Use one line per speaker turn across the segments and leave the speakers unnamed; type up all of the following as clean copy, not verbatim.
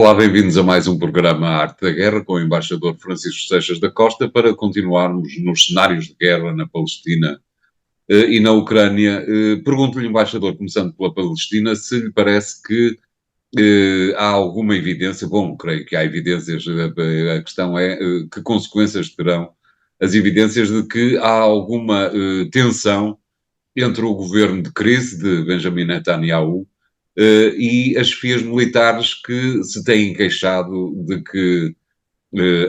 Olá, bem-vindos a mais um programa Arte da Guerra com o embaixador Francisco Seixas da Costa para continuarmos nos cenários de guerra na Palestina e na Ucrânia. Pergunto-lhe, embaixador, começando pela Palestina, se lhe parece que há alguma evidência, bom, creio que há evidências, a questão é que consequências terão as evidências de que há alguma tensão entre o governo de crise de Benjamin Netanyahu e as chefias militares que se têm queixado de que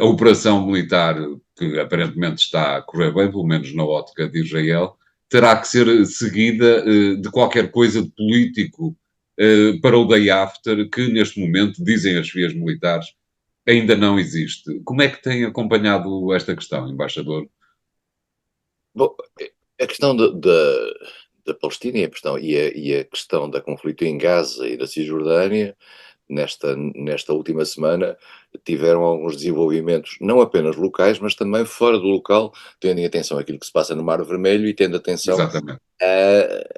a operação militar, que aparentemente está a correr bem, pelo menos na ótica de Israel, terá que ser seguida de qualquer coisa de político para o day after, que neste momento, dizem as chefias militares, ainda não existe. Como é que tem acompanhado esta questão, embaixador?
Bom, a questão da Palestina e a questão da conflito em Gaza e da Cisjordânia, nesta última semana, tiveram alguns desenvolvimentos, não apenas locais, mas também fora do local, tendo em atenção aquilo que se passa no Mar Vermelho e tendo atenção
Exatamente.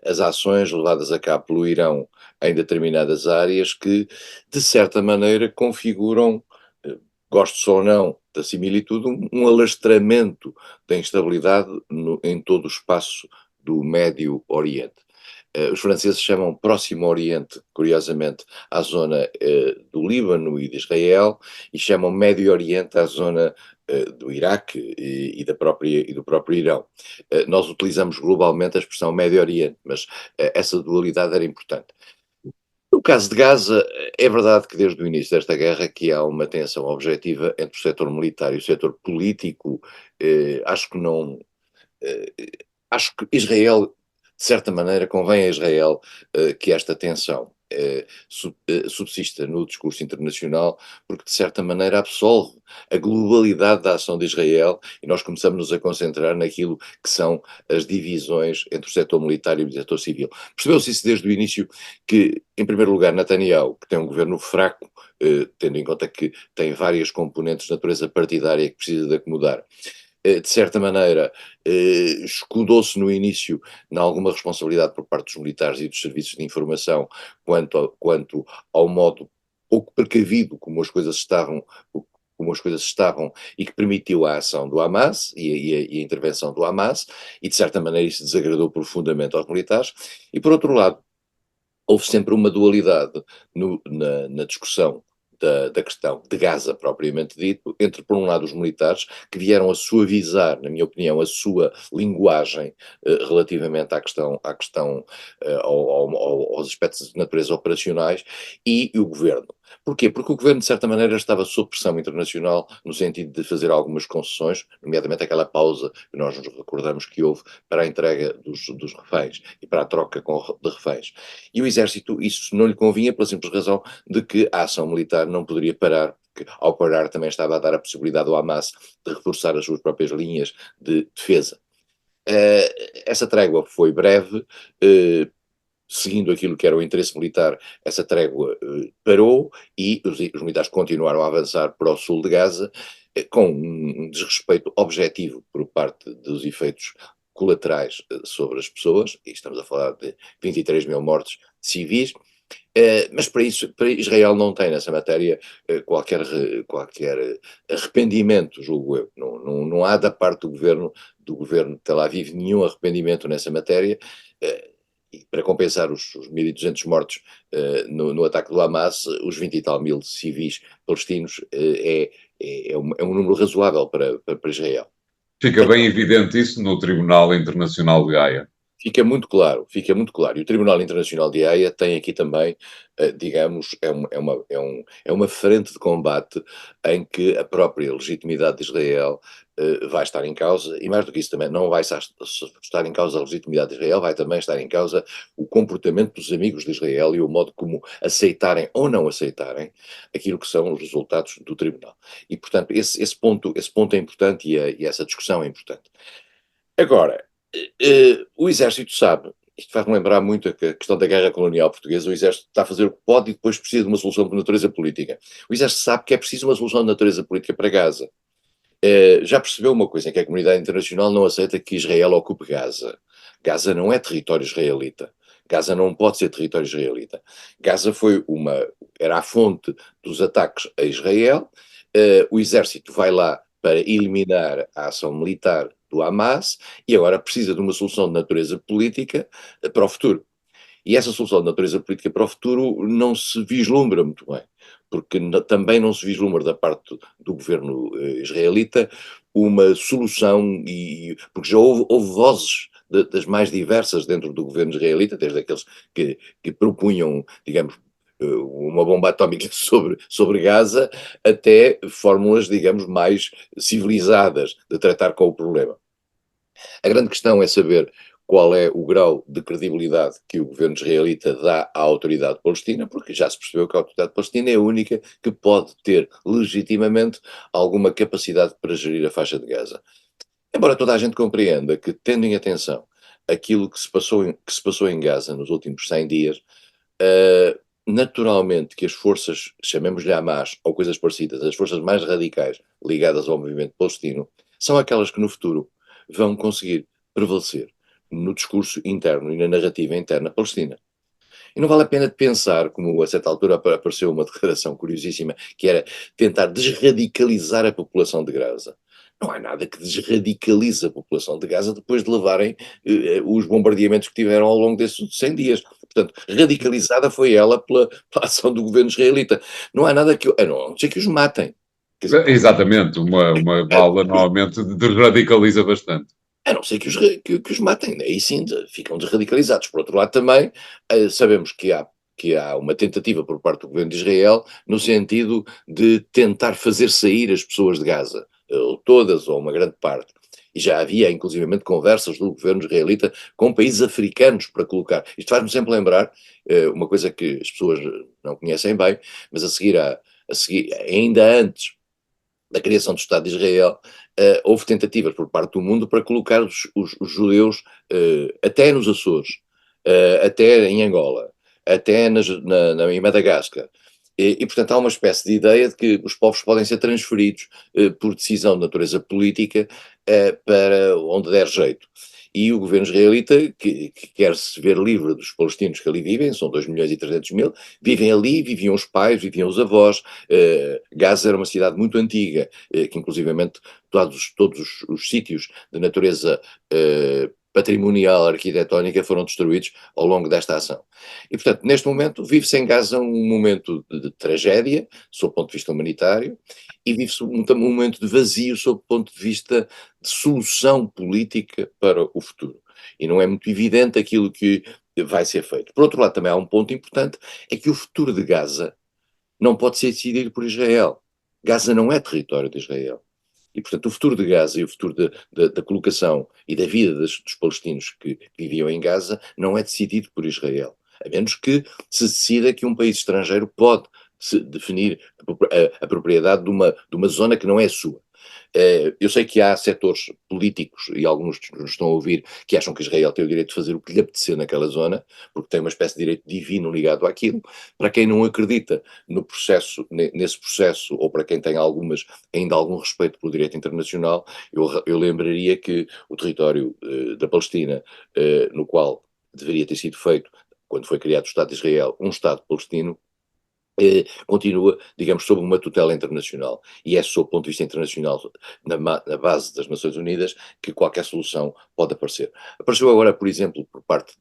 às ações levadas a cabo pelo Irão em determinadas áreas que, de certa maneira, configuram, eh, gostes ou não da similitude, um alastramento da instabilidade em todo o espaço do Médio Oriente. Os franceses chamam Próximo Oriente, curiosamente, à zona do Líbano e de Israel, e chamam Médio Oriente à zona do Iraque e do próprio Irão. Nós utilizamos globalmente a expressão Médio Oriente, mas essa dualidade era importante. No caso de Gaza, é verdade que desde o início desta guerra que há uma tensão objetiva entre o setor militar e o setor político. Acho que não. eh, Acho que Israel, de certa maneira, convém a Israel que esta tensão subsista no discurso internacional, porque de certa maneira absolve a globalidade da ação de Israel e nós começamos-nos a concentrar naquilo que são as divisões entre o setor militar e o setor civil. Percebeu-se isso desde o início que, em primeiro lugar, Netanyahu, que tem um governo fraco, tendo em conta que tem várias componentes de natureza partidária que precisa de acomodar, de certa maneira, escudou-se no início em alguma responsabilidade por parte dos militares e dos serviços de informação quanto ao modo pouco precavido como as coisas estavam e que permitiu a ação do Hamas e a intervenção do Hamas, e de certa maneira isso desagradou profundamente aos militares, e por outro lado, houve sempre uma dualidade na discussão da questão de Gaza, propriamente dito, entre, por um lado, os militares, que vieram a suavizar, na minha opinião, a sua linguagem relativamente aos aspectos de natureza operacionais, e o governo. Porquê? Porque o governo, de certa maneira, estava sob pressão internacional, no sentido de fazer algumas concessões, nomeadamente aquela pausa que nós nos recordamos que houve para a entrega dos reféns e para a troca de reféns. E o exército, isso não lhe convinha pela simples razão de que a ação militar não poderia parar, porque ao parar também estava a dar a possibilidade ao Hamas de reforçar as suas próprias linhas de defesa. Essa trégua foi breve, seguindo aquilo que era o interesse militar, essa trégua parou e os militares continuaram a avançar para o sul de Gaza, com um desrespeito objetivo por parte dos efeitos colaterais sobre as pessoas, e estamos a falar de 23 mil mortes civis, mas para isso, para Israel não tem nessa matéria qualquer arrependimento, julgo eu. Não há da parte do governo de Tel Aviv nenhum arrependimento nessa matéria. E para compensar os 1.200 mortos no ataque do Hamas, os 20 e tal mil civis palestinos é um número razoável para Israel.
Fica bem evidente isso no Tribunal Internacional de Haia.
Fica muito claro, fica muito claro. E o Tribunal Internacional de Haia tem aqui também, digamos, é uma frente de combate em que a própria legitimidade de Israel vai estar em causa, e mais do que isso também, não vai estar em causa a legitimidade de Israel, vai também estar em causa o comportamento dos amigos de Israel e o modo como aceitarem ou não aceitarem aquilo que são os resultados do Tribunal. E, portanto, esse ponto é importante e essa discussão é importante. Agora, o exército sabe, isto faz-me lembrar muito a questão da guerra colonial portuguesa, o exército está a fazer o que pode e depois precisa de uma solução de natureza política. O exército sabe que é preciso uma solução de natureza política para Gaza. Já percebeu uma coisa, que a comunidade internacional não aceita que Israel ocupe Gaza. Gaza não é território israelita. Gaza não pode ser território israelita. Gaza era a fonte dos ataques a Israel. O exército vai lá para eliminar a ação militar do Hamas e agora precisa de uma solução de natureza política para o futuro. E essa solução de natureza política para o futuro não se vislumbra muito bem, porque também não se vislumbra da parte do governo israelita uma solução, porque já houve vozes das mais diversas dentro do governo israelita, desde aqueles que propunham, digamos, uma bomba atómica sobre Gaza, até fórmulas, digamos, mais civilizadas de tratar com o problema. A grande questão é saber qual é o grau de credibilidade que o governo israelita dá à autoridade palestina, porque já se percebeu que a autoridade palestina é a única que pode ter legitimamente alguma capacidade para gerir a faixa de Gaza. Embora toda a gente compreenda que, tendo em atenção aquilo que se passou em Gaza nos últimos 100 dias, naturalmente que as forças, chamemos-lhe Hamas ou coisas parecidas, as forças mais radicais ligadas ao movimento palestino, são aquelas que no futuro vão conseguir prevalecer no discurso interno e na narrativa interna palestina. E não vale a pena pensar, como a certa altura apareceu uma declaração curiosíssima, que era tentar desradicalizar a população de Gaza. Não há nada que desradicalize a população de Gaza depois de levarem os bombardeamentos que tiveram ao longo desses 100 dias. Portanto, radicalizada foi ela pela ação do governo israelita. Não há nada que... A não ser que os matem. Quer dizer,
Exatamente, uma bala normalmente desradicaliza bastante.
a não ser que os matem, aí sim ficam desradicalizados. Por outro lado, também sabemos que há uma tentativa por parte do governo de Israel no sentido de tentar fazer sair as pessoas de Gaza, ou todas ou uma grande parte. E já havia, inclusivamente, conversas do governo israelita com países africanos para colocar. Isto faz-me sempre lembrar uma coisa que as pessoas não conhecem bem, mas a seguir, ainda antes da criação do Estado de Israel, houve tentativas por parte do mundo para colocar os judeus até nos Açores, até em Angola, até em Madagascar. Portanto, há uma espécie de ideia de que os povos podem ser transferidos por decisão de natureza política para onde der jeito. E o governo israelita, que quer se ver livre dos palestinos que ali vivem, são 2.300.000, vivem ali, viviam os pais, viviam os avós. Gaza era uma cidade muito antiga, que inclusivamente todos os sítios de natureza patrimonial, arquitetónica, foram destruídos ao longo desta ação. E, portanto, neste momento, vive-se em Gaza um momento de tragédia, sob o ponto de vista humanitário, e vive-se um momento de vazio, sob o ponto de vista de solução política para o futuro. E não é muito evidente aquilo que vai ser feito. Por outro lado, também há um ponto importante, é que o futuro de Gaza não pode ser decidido por Israel. Gaza não é território de Israel. E, portanto, o futuro de Gaza e o futuro da colocação e da vida dos palestinos que viviam em Gaza não é decidido por Israel. A menos que se decida que um país estrangeiro pode se definir a propriedade de uma zona que não é sua. Eu sei que há setores políticos, e alguns nos estão a ouvir, que acham que Israel tem o direito de fazer o que lhe apetecer naquela zona, porque tem uma espécie de direito divino ligado àquilo. Para quem não acredita nesse processo, ou para quem tem ainda algum respeito pelo direito internacional, eu lembraria que o território da Palestina, no qual deveria ter sido feito, quando foi criado o Estado de Israel, um Estado palestino, continua, digamos, sob uma tutela internacional. E é sob o ponto de vista internacional, na base das Nações Unidas, que qualquer solução pode aparecer. Apareceu agora, por exemplo, por parte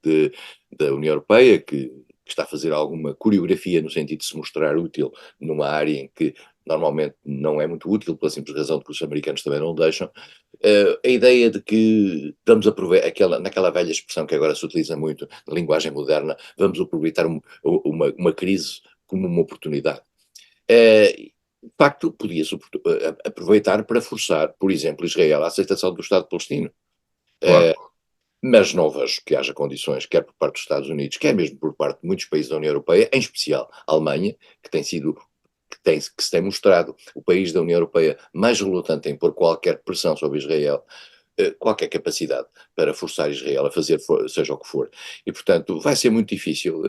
da União Europeia, que está a fazer alguma coreografia no sentido de se mostrar útil numa área em que normalmente não é muito útil, pela simples razão de que os americanos também não deixam. A ideia de que vamos aproveitar, naquela velha expressão que agora se utiliza muito na linguagem moderna, vamos aproveitar uma crise como uma oportunidade. De facto, podia-se aproveitar para forçar, por exemplo, Israel à aceitação do Estado palestino.
Claro.
Mas não vejo que haja condições, quer por parte dos Estados Unidos, quer mesmo por parte de muitos países da União Europeia, em especial a Alemanha, que se tem mostrado o país da União Europeia mais relutante em pôr qualquer pressão sobre Israel, qualquer capacidade para forçar Israel a fazer seja o que for. E, portanto, vai ser muito difícil,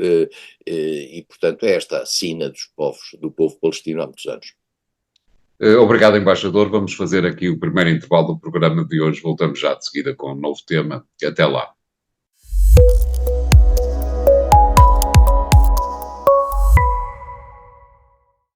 e, portanto, é esta a sina do povo palestino há muitos anos.
Obrigado, embaixador. Vamos fazer aqui o primeiro intervalo do programa de hoje. Voltamos já de seguida com um novo tema. Até lá.